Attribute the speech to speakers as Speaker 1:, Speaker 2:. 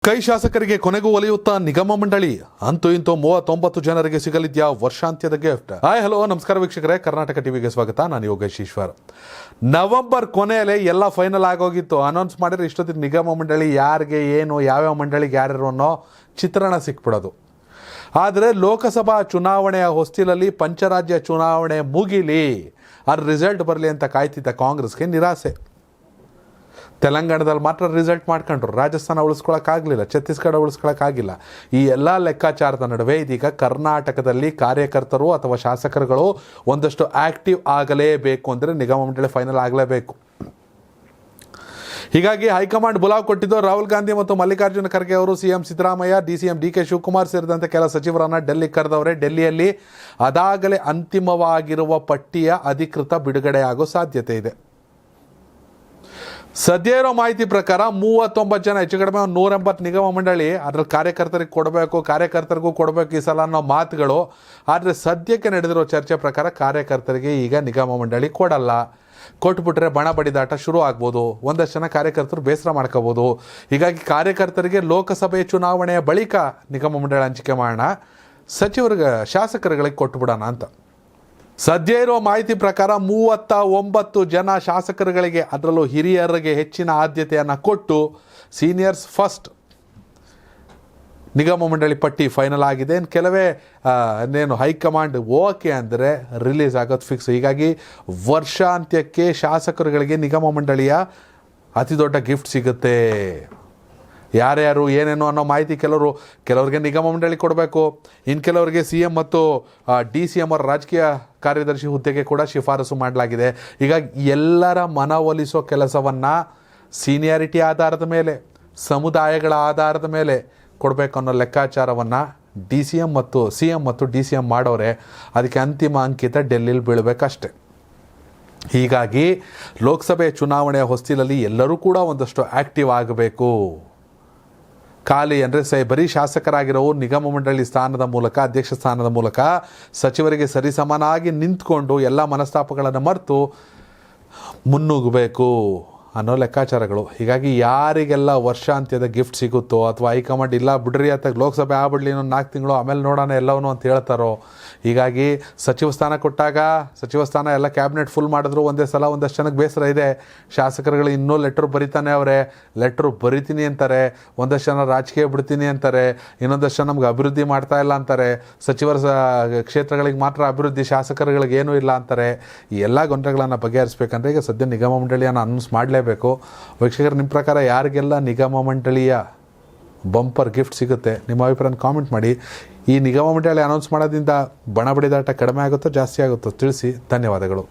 Speaker 1: ಕೈ ಶಾಸಕರಿಗೆ ಕೊನೆಗೂ ಒಲಿಯುತ್ತಾ ನಿಗಮ ಮಂಡಳಿ. ಅಂತೂ ಇಂತೂ 39 ಜನರಿಗೆ ಸಿಗಲಿದ್ಯಾ ವರ್ಷಾಂತ್ಯದ ಗಿಫ್ಟ್. ಹಾಯ್ ಹಲೋ ನಮಸ್ಕಾರ ವೀಕ್ಷಕರೇ, ಕರ್ನಾಟಕ ಟಿವಿಗೆ ಸ್ವಾಗತ. ನಾನು ಯೋಗೇಶ್ ಈಶ್ವರ್. ನವೆಂಬರ್ ಕೊನೆಯಲ್ಲಿ ಎಲ್ಲ ಫೈನಲ್ ಆಗೋಗಿತ್ತು. ಅನೌನ್ಸ್ ಮಾಡಿದ್ರೆ ಇಷ್ಟೊತ್ತಿಗೆ ನಿಗಮ ಮಂಡಳಿ ಯಾರಿಗೆ ಏನು, ಯಾವ್ಯಾವ ಮಂಡಳಿಗೆ ಯಾರ್ಯಾರು ಅನ್ನೋ ಚಿತ್ರಣ ಸಿಕ್ಬಿಡೋದು. ಆದರೆ ಲೋಕಸಭಾ ಚುನಾವಣೆಯ ಹೊಸ್ತಿಲಲ್ಲಿ ಪಂಚರಾಜ್ಯ ಚುನಾವಣೆ ಮುಗಿಲಿ, ಅದ್ರ ರಿಸಲ್ಟ್ ಬರಲಿ ಅಂತ ಕಾಯ್ತಿದ್ದ ಕಾಂಗ್ರೆಸ್ಗೆ ನಿರಾಸೆ. ತೆಲಂಗಾಣದಲ್ಲಿ ಮಾತ್ರ ರಿಸಲ್ಟ್ ಮಾಡ್ಕೊಂಡ್ರು, ರಾಜಸ್ಥಾನ ಉಳಿಸ್ಕೊಳಕ್ಕಾಗಲಿಲ್ಲ, ಛತ್ತೀಸ್ಗಢ ಉಳಿಸ್ಕೊಳಕ್ಕಾಗಿಲ್ಲ. ಈ ಎಲ್ಲ ಲೆಕ್ಕಾಚಾರದ ನಡುವೆ ಇದೀಗ ಕರ್ನಾಟಕದಲ್ಲಿ ಕಾರ್ಯಕರ್ತರು ಅಥವಾ ಶಾಸಕರುಗಳು ಒಂದಷ್ಟು ಆ್ಯಕ್ಟಿವ್ ಆಗಲೇಬೇಕು ಅಂದರೆ ನಿಗಮ ಮಂಡಳಿ ಫೈನಲ್ ಆಗಲೇಬೇಕು. ಹೀಗಾಗಿ ಹೈಕಮಾಂಡ್ ಬುಲಾವ್ ಕೊಟ್ಟಿದ್ದು ರಾಹುಲ್ ಗಾಂಧಿ ಮತ್ತು ಮಲ್ಲಿಕಾರ್ಜುನ ಖರ್ಗೆ ಅವರು CM Siddaramaiah, DCM DK Shivakumar ಸೇರಿದಂತೆ ಕೆಲ ಸಚಿವರನ್ನು ಡೆಲ್ಲಿಗೆ ಕರೆದವರೇ. ಡೆಲ್ಲಿಯಲ್ಲಿ ಅದಾಗಲೇ ಅಂತಿಮವಾಗಿರುವ ಪಟ್ಟಿಯ ಅಧಿಕೃತ ಬಿಡುಗಡೆಯಾಗೋ ಸಾಧ್ಯತೆ ಇದೆ. ಸದ್ಯ ಇರೋ ಮಾಹಿತಿ ಪ್ರಕಾರ 39 ಜನ, ಹೆಚ್ಚು ಕಡಿಮೆ 180 ನಿಗಮ ಮಂಡಳಿ. ಅದ್ರಲ್ಲಿ ಕಾರ್ಯಕರ್ತರಿಗೂ ಕೊಡಬೇಕು ಈ ಸಲ ಅನ್ನೋ ಮಾತುಗಳು. ಆದರೆ ಸದ್ಯಕ್ಕೆ ನಡೆದಿರೋ ಚರ್ಚೆ ಪ್ರಕಾರ ಕಾರ್ಯಕರ್ತರಿಗೆ ಈಗ ನಿಗಮ ಮಂಡಳಿ ಕೊಡಲ್ಲ. ಕೊಟ್ಬಿಟ್ರೆ ಬಣ ಬಡಿದಾಟ ಶುರು ಆಗ್ಬೋದು, ಒಂದಷ್ಟು ಜನ ಕಾರ್ಯಕರ್ತರು ಬೇಸರ ಮಾಡ್ಕೋಬೋದು. ಹೀಗಾಗಿ ಕಾರ್ಯಕರ್ತರಿಗೆ ಲೋಕಸಭೆ ಚುನಾವಣೆಯ ಬಳಿಕ ನಿಗಮ ಮಂಡಳಿ ಹಂಚಿಕೆ ಮಾಡೋಣ, ಶಾಸಕರುಗಳಿಗೆ ಕೊಟ್ಟುಬಿಡೋಣ ಅಂತ. ಸದ್ಯ ಇರುವ ಮಾಹಿತಿ ಪ್ರಕಾರ 39 ಜನ ಶಾಸಕರುಗಳಿಗೆ, ಅದರಲ್ಲೂ ಹಿರಿಯರಿಗೆ ಹೆಚ್ಚಿನ ಆದ್ಯತೆಯನ್ನು ಕೊಟ್ಟು ಸೀನಿಯರ್ಸ್ ಫಸ್ಟ್ ನಿಗಮ ಮಂಡಳಿ ಪಟ್ಟಿ ಫೈನಲ್ ಆಗಿದೆ. ಕೆಲವೇ ಹೈಕಮಾಂಡ್ ಓಕೆ ಅಂದರೆ ರಿಲೀಸ್ ಆಗೋದು ಫಿಕ್ಸ್. ಹೀಗಾಗಿ ವರ್ಷಾಂತ್ಯಕ್ಕೆ ಶಾಸಕರುಗಳಿಗೆ ನಿಗಮ ಮಂಡಳಿಯ ಅತಿ ದೊಡ್ಡ ಗಿಫ್ಟ್ ಸಿಗುತ್ತೆ. ಯಾರ್ಯಾರು ಏನೇನು ಅನ್ನೋ ಮಾಹಿತಿ ಕೆಲವರಿಗೆ ನಿಗಮ ಮಂಡಳಿ ಕೊಡಬೇಕು, ಇನ್ನು ಕೆಲವರಿಗೆ CM ಮತ್ತು DCM ಅವರ ರಾಜಕೀಯ ಕಾರ್ಯದರ್ಶಿ ಹುದ್ದೆಗೆ ಕೂಡ ಶಿಫಾರಸು ಮಾಡಲಾಗಿದೆ. ಹೀಗಾಗಿ ಎಲ್ಲರ ಮನವೊಲಿಸೋ ಕೆಲಸವನ್ನು ಸೀನಿಯಾರಿಟಿ ಆಧಾರದ ಮೇಲೆ, ಸಮುದಾಯಗಳ ಆಧಾರದ ಮೇಲೆ ಕೊಡಬೇಕು ಅನ್ನೋ ಲೆಕ್ಕಾಚಾರವನ್ನು CM ಮತ್ತು DCM ಮಾಡೋರೆ. ಅದಕ್ಕೆ ಅಂತಿಮ ಅಂಕಿತ ಡೆಲ್ಲಿಲಿ ಬೀಳಬೇಕಷ್ಟೆ. ಹೀಗಾಗಿ ಲೋಕಸಭೆ ಚುನಾವಣೆಯ ಹೊಸ್ತಿಲಲ್ಲಿ ಎಲ್ಲರೂ ಕೂಡ ಒಂದಷ್ಟು ಆ್ಯಕ್ಟಿವ್ ಆಗಬೇಕು. ಖಾಲಿ ಅಂದರೆ ಬರೀ ಶಾಸಕರಾಗಿರೋರು ನಿಗಮ ಮಂಡಳಿ ಸ್ಥಾನದ ಮೂಲಕ, ಅಧ್ಯಕ್ಷ ಸ್ಥಾನದ ಮೂಲಕ ಸಚಿವರಿಗೆ ಸರಿಸಮನಾಗಿ ನಿಂತ್ಕೊಂಡು ಎಲ್ಲ ಮನಸ್ತಾಪಗಳನ್ನು ಮರೆತು ಮುನ್ನುಗ್ಗಬೇಕು ಅನ್ನೋ ಲೆಕ್ಕಾಚಾರಗಳು. ಹೀಗಾಗಿ ಯಾರಿಗೆಲ್ಲ ವರ್ಷಾಂತ್ಯದ ಗಿಫ್ಟ್ ಸಿಗುತ್ತೋ, ಅಥವಾ ಹೈಕಮಾಂಡ್ ಇಲ್ಲ ಬಿಡ್ರಿ ಅಂತ ಲೋಕಸಭೆ ಆಗ್ಬಿಡ್ಲಿ ಇನ್ನೊಂದು 4 ತಿಂಗಳು ಆಮೇಲೆ ನೋಡೋಣ ಎಲ್ಲವೂ ಅಂತ ಹೇಳ್ತಾರೋ. ಹೀಗಾಗಿ ಸಚಿವ ಸ್ಥಾನ ಕೊಟ್ಟಾಗ, ಸಚಿವ ಸ್ಥಾನ ಎಲ್ಲ ಕ್ಯಾಬಿನೆಟ್ ಫುಲ್ ಮಾಡಿದ್ರು ಒಂದೇ ಸಲ ಒಂದಷ್ಟು ಜನಕ್ಕೆ ಬೇಸರ ಇದೆ. ಶಾಸಕರುಗಳು ಇನ್ನೂ ಲೆಟ್ರ್ ಬರಿತಾನೆ ಅವರೇ, ಲೆಟ್ರು ಬರಿತೀನಿ ಅಂತಾರೆ, ಒಂದಷ್ಟು ಜನ ರಾಜಕೀಯ ಬಿಡ್ತೀನಿ ಅಂತಾರೆ, ಇನ್ನೊಂದಷ್ಟು ಜನ ನಮ್ಗೆ ಅಭಿವೃದ್ಧಿ ಮಾಡ್ತಾ ಇಲ್ಲ ಅಂತಾರೆ, ಸಚಿವರ ಕ್ಷೇತ್ರಗಳಿಗೆ ಮಾತ್ರ ಅಭಿವೃದ್ಧಿ, ಶಾಸಕರುಗಳಿಗೆ ಏನೂ ಇಲ್ಲ ಅಂತಾರೆ. ಈ ಎಲ್ಲ ಗೊಂದಲಗಳನ್ನು ಬಗೆಹರಿಸಬೇಕಂದ್ರೆ ಈಗ ಸದ್ಯ ನಿಗಮ ಮಂಡಳಿಯನ್ನು ಅನೌನ್ಸ್ ಮಾಡಲೇಬೇಕು. ವೀಕ್ಷಕರು, ನಿಮ್ಮ ಪ್ರಕಾರ ಯಾರಿಗೆಲ್ಲ ನಿಗಮ ಮಂಡಳಿಯ ಬಂಪರ್ ಗಿಫ್ಟ್ ಸಿಗುತ್ತೆ? ನಿಮ್ಮ ಅಭಿಪ್ರಾಯ ಕಾಮೆಂಟ್ ಮಾಡಿ. ಈ ನಿಗಮ ಮಂಡಳಿ ಅನೌನ್ಸ್ ಮಾಡೋದ್ರಿಂದ ಬಣ ಬಡಿದಾಟ ಕಡಿಮೆ ಆಗುತ್ತೋ ಜಾಸ್ತಿ ಆಗುತ್ತೋ ತಿಳಿಸಿ. ಧನ್ಯವಾದಗಳು.